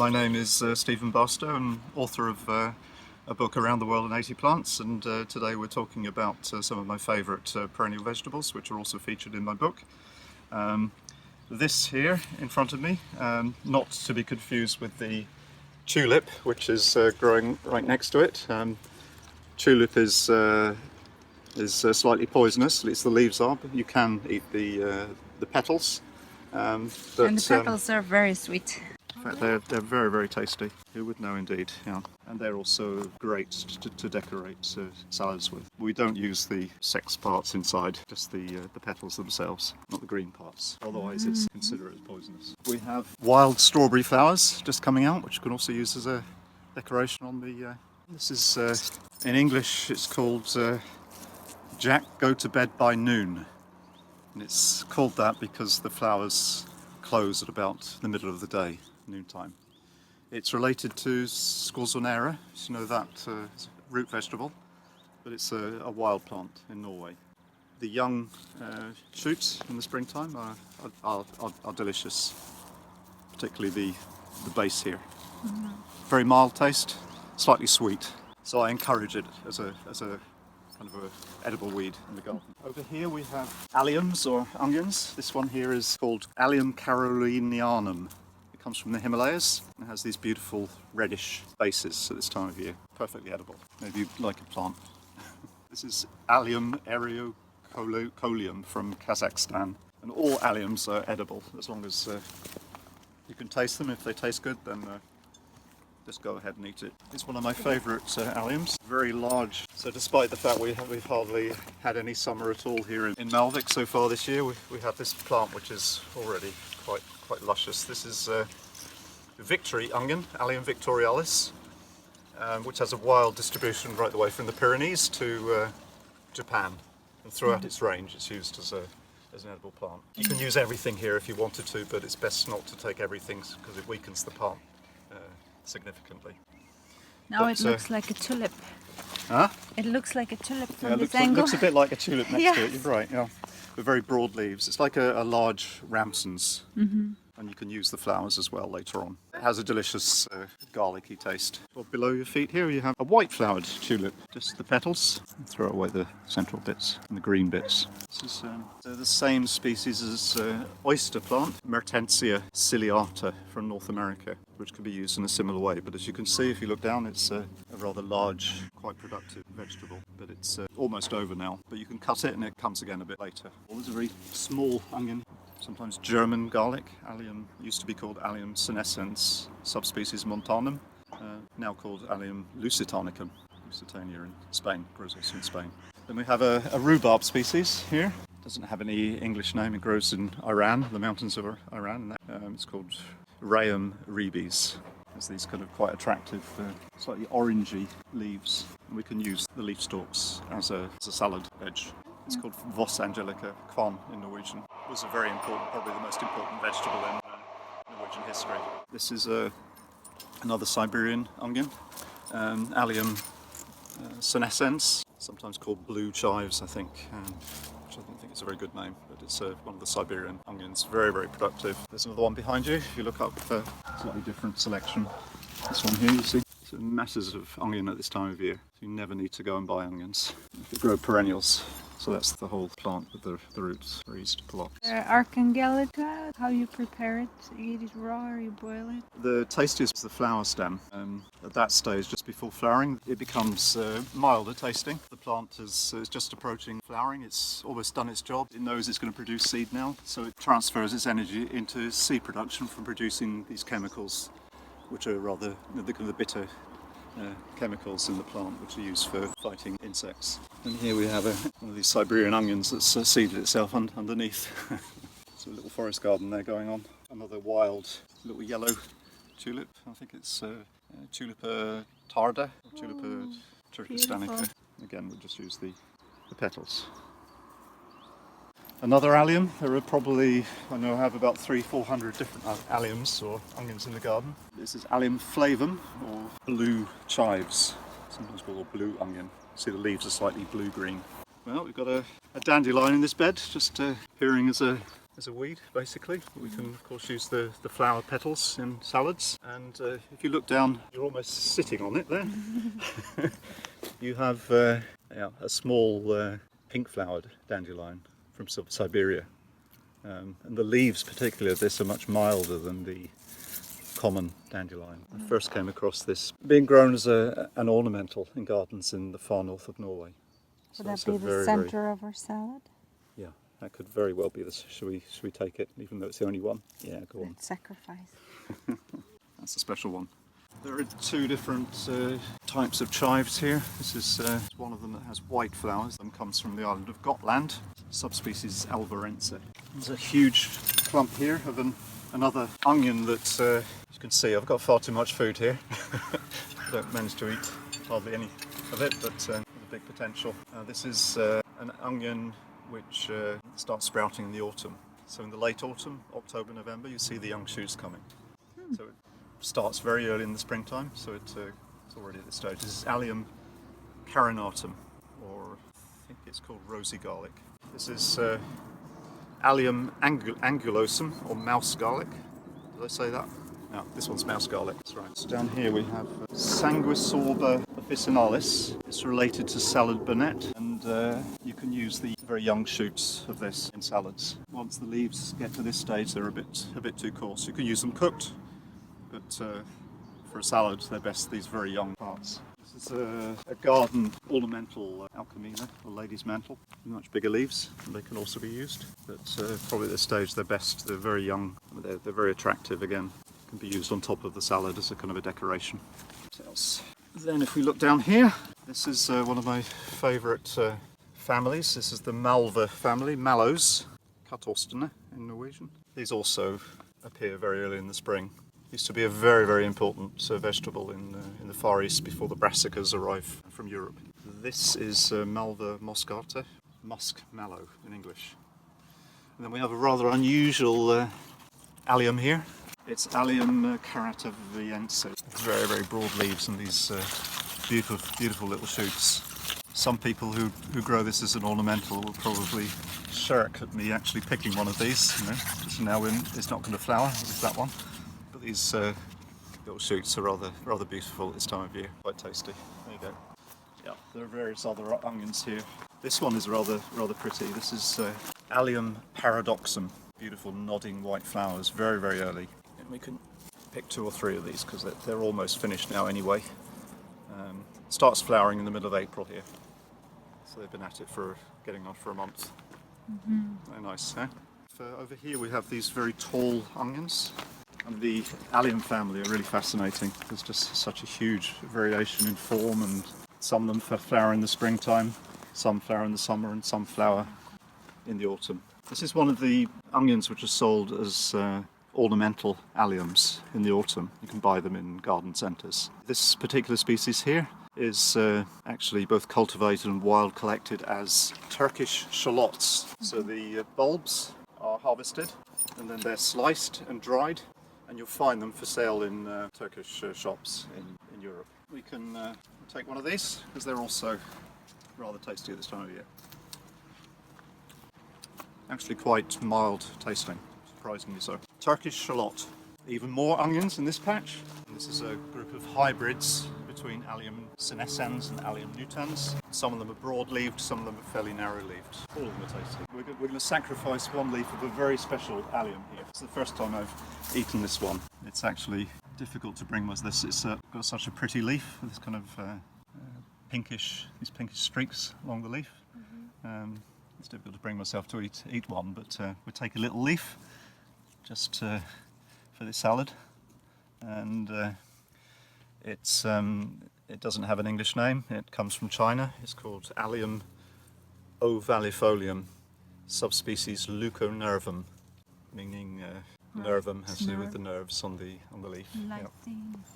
My name is Stephen Barstow, and author of a book Around the World in 80 Plants, and today we're talking about some of my favourite perennial vegetables, which are also featured in my book. This here in front of me, not to be confused with the tulip, which is growing right next to it. Tulip is slightly poisonous, at least the leaves are, but you can eat the petals. And the petals are very sweet. In fact, they're very, very tasty. Who would know, indeed? Yeah, and they're also great to decorate salads with. We don't use the sex parts inside, just the petals themselves, not the green parts. Otherwise, it's considered as poisonous. We have wild strawberry flowers just coming out, which you can also use as a decoration on the. This is in English. It's called Jack Go to Bed by Noon, and it's called that because the flowers close at about the middle of the day. Noontime. It's related to scorzonera, you know that it's a root vegetable, but it's a wild plant in Norway. The young shoots in the springtime are delicious, particularly the base here. Mm-hmm. Very mild taste, slightly sweet, so I encourage it as a kind of an edible weed in the garden. Over here we have alliums or onions. This one here is called Allium carolinianum. It comes from the Himalayas and has these beautiful reddish bases at this time of year. Perfectly edible. Maybe you'd like a plant. This is Allium eriocoleum from Kazakhstan. And all alliums are edible as long as you can taste them. If they taste good, then just go ahead and eat it. It's one of my favourite alliums. Very large. So despite the fact we've hardly had any summer at all here in Malvik so far this year, we have this plant which is already quite luscious. This is victory onion, Allium victorialis, which has a wild distribution right the way from the Pyrenees to Japan. And throughout its range it's used as an edible plant. You can use everything here if you wanted to, but it's best not to take everything because it weakens the plant significantly. Now it looks like a tulip. Huh? It looks like a tulip from this angle. It looks a bit like a tulip next Yes. to it, you're right, yeah. With very broad leaves. It's like a large ramsons. Mm-hmm. And you can use the flowers as well later on. It has a delicious garlicky taste. Well, below your feet here you have a white flowered tulip. Just the petals. Throw away the central bits and the green bits. This is the same species as oyster plant, Mertensia ciliata from North America, which can be used in a similar way. But as you can see, if you look down, it's a rather large, quite productive vegetable. But it's almost over now. But you can cut it and it comes again a bit later. Well, there's a very small onion. Sometimes German garlic. Allium used to be called Allium senescens, subspecies montanum, now called Allium lusitanicum. Lusitania in Spain, grows also in Spain. Then we have a rhubarb species here. Doesn't have any English name. It grows in Iran, the mountains of Iran. It's called Rheum rebes. Has these kind of quite attractive, slightly orangey leaves. And we can use the leaf stalks as a salad veg. It's called Angelica kvan in Norwegian. It was a very important, probably the most important vegetable in Norwegian history. This is another Siberian onion, Allium senescens, sometimes called blue chives, I think, which I don't think is a very good name, but it's one of the Siberian onions. Very, very productive. There's another one behind you. If you look up, slightly different selection. This one here, you see. So masses of onion at this time of year. So you never need to go and buy onions. You grow perennials. So that's the whole plant with the roots. Very easy to pull off. Archangelica, how you prepare it? You eat it raw or you boil it? The tastiest is the flower stem. At that stage, just before flowering, it becomes milder tasting. The plant is just approaching flowering. It's almost done its job. It knows it's going to produce seed now. So it transfers its energy into seed production from producing these chemicals, which are rather the bitter chemicals in the plant, which are used for fighting insects. And here we have one of these Siberian onions that's seeded itself underneath. So a little forest garden there going on. Another wild little yellow tulip. I think it's Tulipa tarda or Tulipa turkistanica. Again, we'll just use the petals. Another allium. There are probably, I have about 300-400 different alliums or onions in the garden. This is Allium flavum or blue chives, sometimes called a blue onion. See the leaves are slightly blue-green. Well, we've got a dandelion in this bed, just appearing as a as a weed, basically. We can, of course, use the flower petals in salads. And if you look down, you're almost sitting on it there. You have a small pink-flowered dandelion from Siberia. And the leaves, particularly of this, are much milder than the common dandelion. I first came across this being grown as an ornamental in gardens in the far north of Norway. Would that be the centre of our salad? Yeah, that could very well be this. Should we take it, even though it's the only one? Yeah, go on. Let's sacrifice. That's a special one. There are two different types of chives here. This is one of them that has white flowers. One comes from the island of Gotland, subspecies Alvarense. There's a huge clump here of another onion that, you can see, I've got far too much food here. I don't manage to eat hardly any of it, but with a big potential. This is an onion which starts sprouting in the autumn. So in the late autumn, October, November, you see the young shoots coming. So it starts very early in the springtime, so it's already at this stage. This is Allium carinatum, or I think it's called rosy garlic. This is Allium angulosum, or mouse garlic. Did I say that? No, this one's mouse garlic, that's right. So down here we have Sanguisorba officinalis. It's related to salad burnet, and you can use the very young shoots of this in salads. Once the leaves get to this stage, they're a bit too coarse. You can use them cooked, but for a salad, they're best these very young parts. This is a garden ornamental alchemina, or lady's mantle, with much bigger leaves, and they can also be used. But probably at this stage, they're best. They're very young. They're very attractive again. Can be used on top of the salad as a kind of a decoration. What else? Then if we look down here, this is one of my favourite families. This is the Malva family, mallows, kattorstene in Norwegian. These also appear very early in the spring. Used to be a very, very important vegetable in the Far East before the brassicas arrived from Europe. This is Malva moscata, musk mallow in English. And then we have a rather unusual allium here. It's Allium carataviense. Very, very broad leaves and these beautiful, beautiful little shoots. Some people who grow this as an ornamental will probably shirk at me actually picking one of these. You know, just now it's not going to flower, it's that one. But these little shoots are rather beautiful at this time of year. Quite tasty. There you go. Yeah, there are various other onions here. This one is rather pretty. This is Allium paradoxum. Beautiful nodding white flowers, very, very early. We can pick 2 or 3 of these because they're almost finished now anyway. Starts flowering in the middle of April here. So they've been at it getting on for a month. Very nice, eh? Over here we have these very tall onions. And the Allium family are really fascinating. There's just such a huge variation in form, and some of them flower in the springtime, some flower in the summer, and some flower in the autumn. This is one of the onions which are sold as ornamental alliums in the autumn. You can buy them in garden centres. This particular species here is actually both cultivated and wild collected as Turkish shallots. So the bulbs are harvested and then they're sliced and dried, and you'll find them for sale in Turkish shops in Europe. We can take one of these because they're also rather tasty at this time of year. Actually quite mild tasting. Surprisingly so. Turkish shallot. Even more onions in this patch. And this is a group of hybrids between Allium senescens and Allium nutans. Some of them are broad-leaved, some of them are fairly narrow-leaved. All of them are tasty. We're going to sacrifice one leaf of a very special Allium here. It's the first time I've eaten this one. It's actually difficult to bring with this. It's got such a pretty leaf, with this kind of pinkish streaks along the leaf. It's difficult to bring myself to eat one, but we'll take a little leaf just for this salad, and it doesn't have an English name. It comes from China. It's called Allium ovalifolium, subspecies leuconervum, meaning nervum has to do with the nerves on the leaf.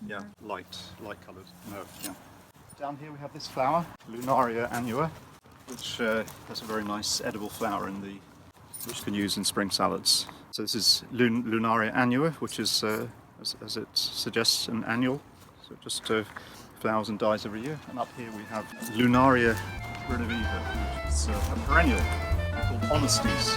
Yeah, light coloured nerve. Yeah. Down here we have this flower, Lunaria annua, which has a very nice edible flower which you can use in spring salads. So this is Lunaria annua, which is, as it suggests, an annual. So it just flowers and dies every year. And up here we have Lunaria rediviva, which is a perennial called honesties.